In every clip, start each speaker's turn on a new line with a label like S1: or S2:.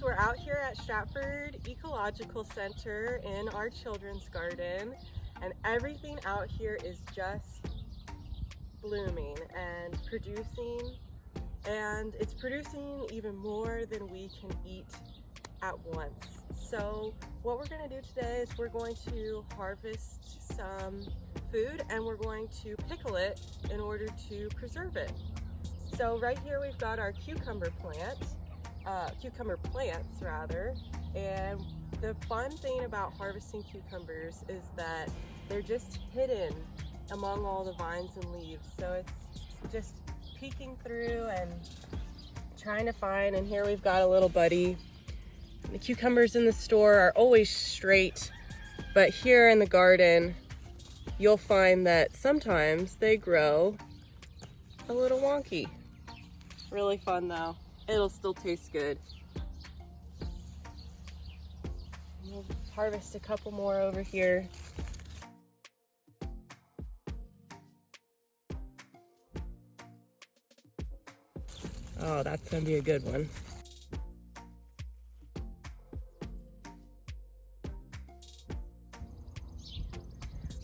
S1: we're out here at Stratford Ecological Center in our children's garden, and everything out here is just blooming and producing, and it's producing even more than we can eat at once. So what we're going to do today is we're going to harvest some food and we're going to pickle it in order to preserve it. So right here we've got our cucumber plants rather, and the fun thing about harvesting cucumbers is that they're just hidden among all the vines and leaves. So it's just peeking through and trying to find, and here we've got a little buddy. The cucumbers in the store are always straight, but here in the garden, you'll find that sometimes they grow a little wonky. Really fun though. It'll still taste good. We'll harvest a couple more over here. Oh, that's gonna be a good one.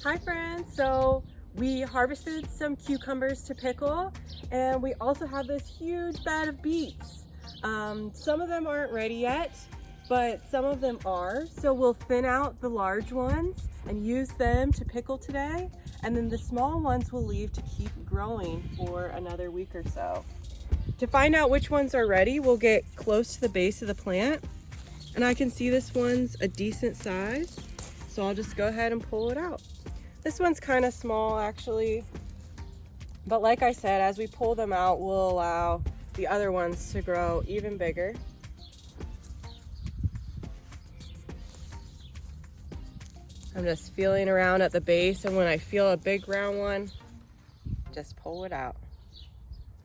S1: Hi friends, so we harvested some cucumbers to pickle, and we also have this huge bed of beets. Some of them aren't ready yet, but some of them are. So we'll thin out the large ones and use them to pickle today. And then the small ones we'll leave to keep growing for another week or so. To find out which ones are ready, we'll get close to the base of the plant. And I can see this one's a decent size, so I'll just go ahead and pull it out. This one's kind of small actually, but like I said, as we pull them out, we'll allow the other ones to grow even bigger. I'm just feeling around at the base, and when I feel a big round one, just pull it out.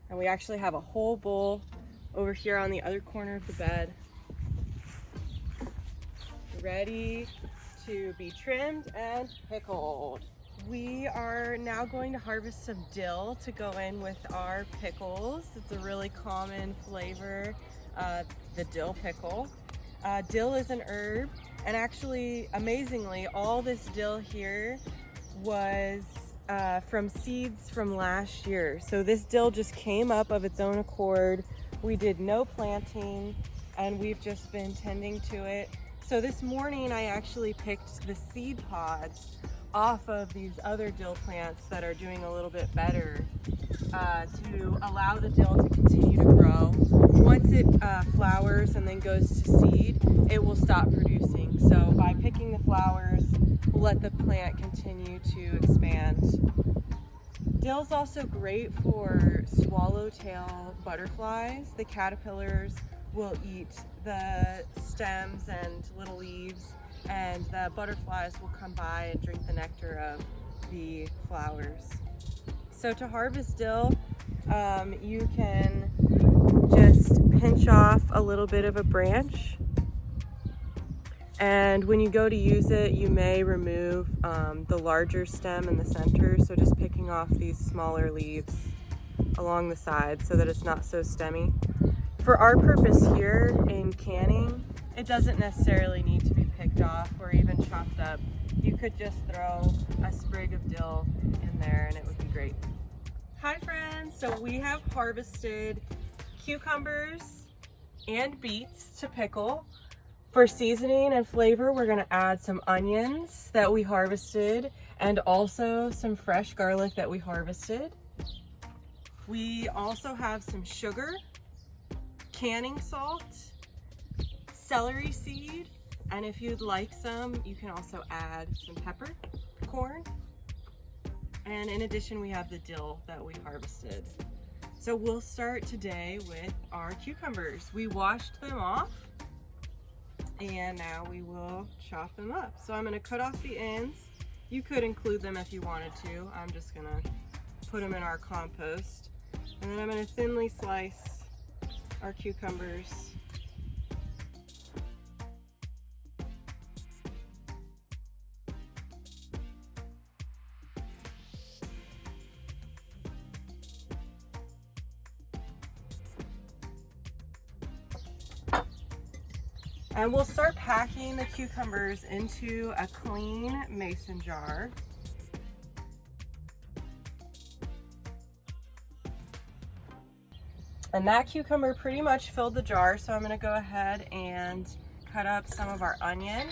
S1: And we actually have a whole bowl over here on the other corner of the bed, ready to be trimmed and pickled. We are now going to harvest some dill to go in with our pickles. It's a really common flavor, the dill pickle. Dill is an herb, and actually, amazingly, all this dill here was from seeds from last year. So this dill just came up of its own accord. We did no planting, and we've just been tending to it. So this morning I actually picked the seed pods off of these other dill plants that are doing a little bit better to allow the dill to continue to grow. Once it flowers and then goes to seed, it will stop producing. So by picking the flowers, we'll let the plant continue to expand. Dill is also great for swallowtail butterflies. The caterpillars will eat the stems and little leaves, and the butterflies will come by and drink the nectar of the flowers. So to harvest dill, you can just pinch off a little bit of a branch, and when you go to use it, you may remove the larger stem in the center, so just picking off these smaller leaves along the side so that it's not so stemmy. For our purpose here in canning, it doesn't necessarily need to be picked off or even chopped up. You could just throw a sprig of dill in there and it would be great. Hi friends, so we have harvested cucumbers and beets to pickle. For seasoning and flavor, we're gonna add some onions that we harvested and also some fresh garlic that we harvested. We also have some sugar, canning salt, celery seed, and if you'd like some, you can also add some peppercorn. And in addition, we have the dill that we harvested. So we'll start today with our cucumbers. We washed them off, and now we will chop them up. So I'm gonna cut off the ends. You could include them if you wanted to. I'm just gonna put them in our compost. And then I'm gonna thinly slice our cucumbers. And we'll start packing the cucumbers into a clean mason jar. And that cucumber pretty much filled the jar, so I'm gonna go ahead and cut up some of our onion.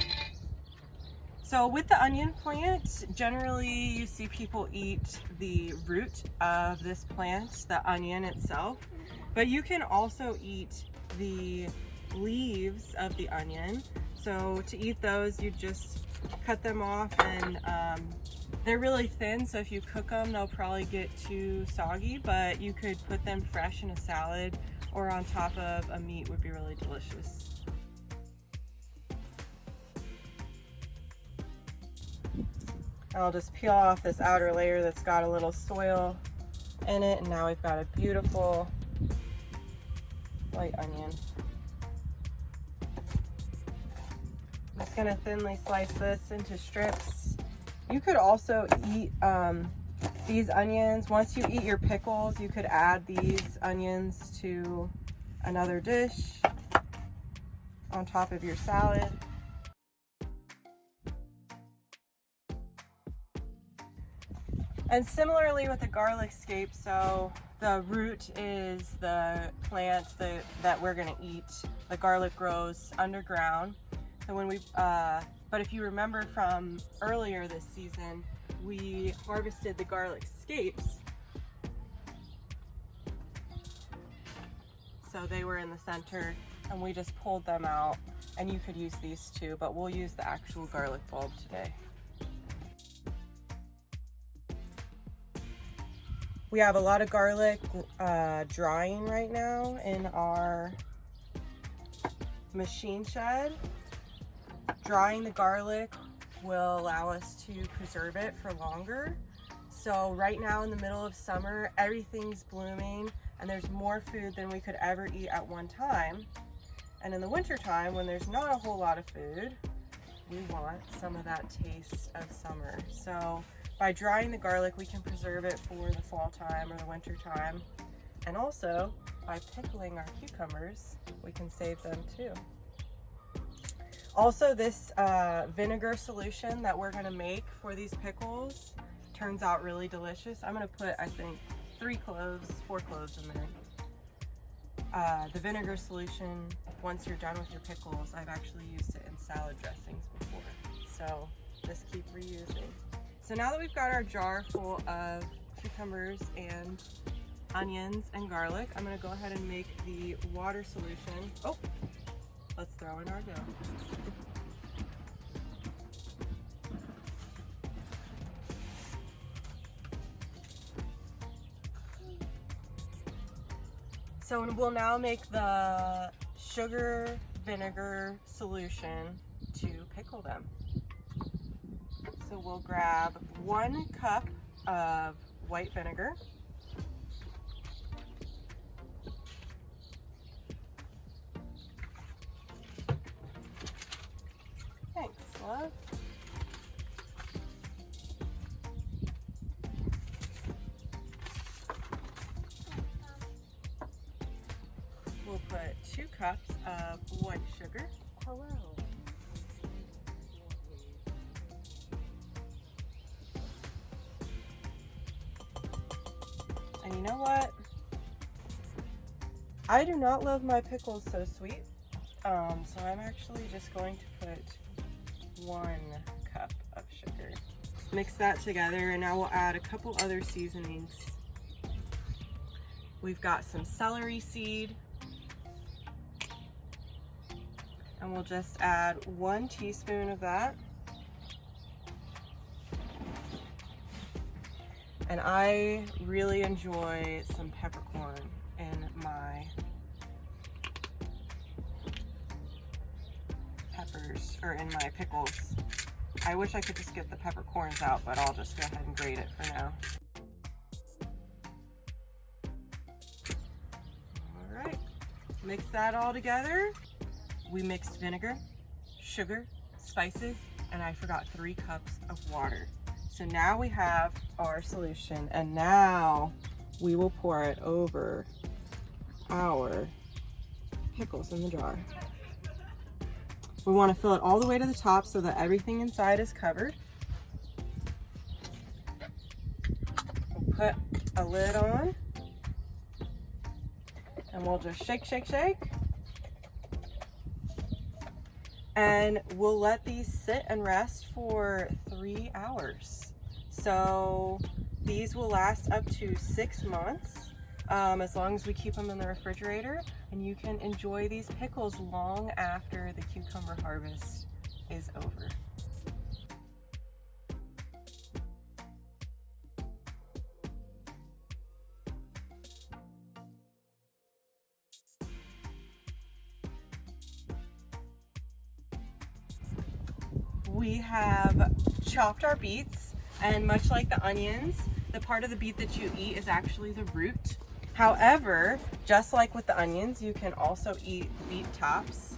S1: So with the onion plant, generally you see people eat the root of this plant, the onion itself, but you can also eat the leaves of the onion. So to eat those, you just cut them off, and they're really thin, so if you cook them, they'll probably get too soggy, but you could put them fresh in a salad or on top of a meat would be really delicious. I'll just peel off this outer layer that's got a little soil in it, and now we've got a beautiful white onion. I'm just gonna thinly slice this into strips. You could also eat these onions. Once you eat your pickles, you could add these onions to another dish on top of your salad. And similarly with the garlic scape, so the root is the plant that we're gonna eat. The garlic grows underground. So when we, but if you remember from earlier this season, we harvested the garlic scapes. So they were in the center and we just pulled them out, and you could use these too, but we'll use the actual garlic bulb today. We have a lot of garlic drying right now in our machine shed. Drying the garlic will allow us to preserve it for longer. So right now in the middle of summer, everything's blooming and there's more food than we could ever eat at one time. And in the winter time, when there's not a whole lot of food, we want some of that taste of summer. So by drying the garlic, we can preserve it for the fall time or the winter time. And also, by pickling our cucumbers, we can save them too. Also, this vinegar solution that we're gonna make for these pickles turns out really delicious. I'm gonna put, I think, 4 cloves in there. The vinegar solution, once you're done with your pickles, I've actually used it in salad dressings before. So just keep reusing. So now that we've got our jar full of cucumbers and onions and garlic, I'm gonna go ahead and make the water solution. Oh, let's throw in our dough. So we'll now make the sugar vinegar solution to pickle them. So we'll grab 1 cup of white vinegar. Thanks, love. We'll put 2 cups of white sugar. Hello. And you know what? I do not love my pickles so sweet. So I'm actually just going to put 1 cup of sugar. Mix that together, and now we'll add a couple other seasonings. We've got some celery seed. And we'll just add 1 teaspoon of that. And I really enjoy some peppercorn in my peppers, or in my pickles. I wish I could just get the peppercorns out, but I'll just go ahead and grate it for now. All right, mix that all together. We mixed vinegar, sugar, spices, and I forgot 3 cups of water. So now we have our solution, and now we will pour it over our pickles in the jar. We want to fill it all the way to the top so that everything inside is covered. We'll put a lid on and we'll just shake, shake, shake. And we'll let these sit and rest for 3 hours. So these will last up to 6 months, as long as we keep them in the refrigerator, and you can enjoy these pickles long after the cucumber harvest is over. We have chopped our beets, and much like the onions, the part of the beet that you eat is actually the root. However, just like with the onions, you can also eat beet tops.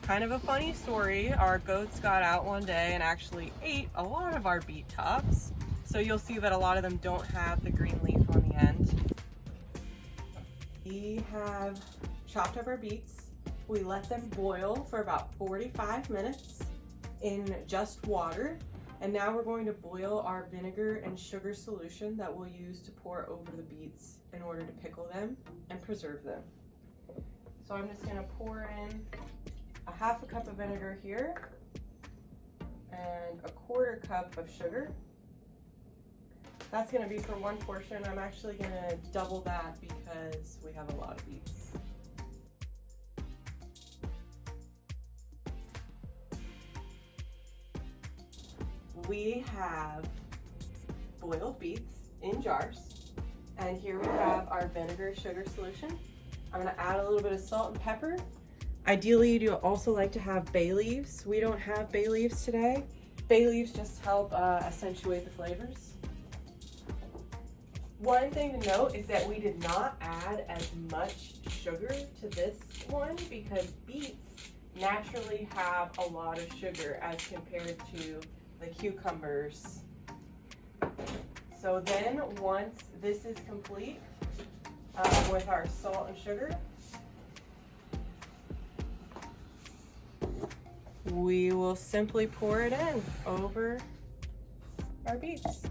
S1: Kind of a funny story, our goats got out one day and actually ate a lot of our beet tops. So you'll see that a lot of them don't have the green leaf on the end. We have chopped up our beets. We let them boil for about 45 minutes in just water. And now we're going to boil our vinegar and sugar solution that we'll use to pour over the beets in order to pickle them and preserve them. So I'm just gonna pour in a half a cup of vinegar here and a quarter cup of sugar. That's gonna be for one portion. I'm actually gonna double that because we have a lot of beets. We have boiled beets in jars, and here we have our vinegar sugar solution. I'm gonna add a little bit of salt and pepper. Ideally, you'd also like to have bay leaves. We don't have bay leaves today. Bay leaves just help accentuate the flavors. One thing to note is that we did not add as much sugar to this one because beets naturally have a lot of sugar as compared to the cucumbers. So then once this is complete with our salt and sugar, we will simply pour it in over our beets.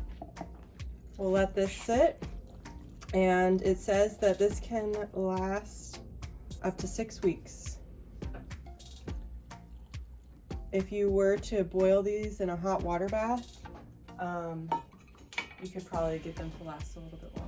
S1: We'll let this sit, and it says that this can last up to 6 weeks. If you were to boil these in a hot water bath, you could probably get them to last a little bit longer.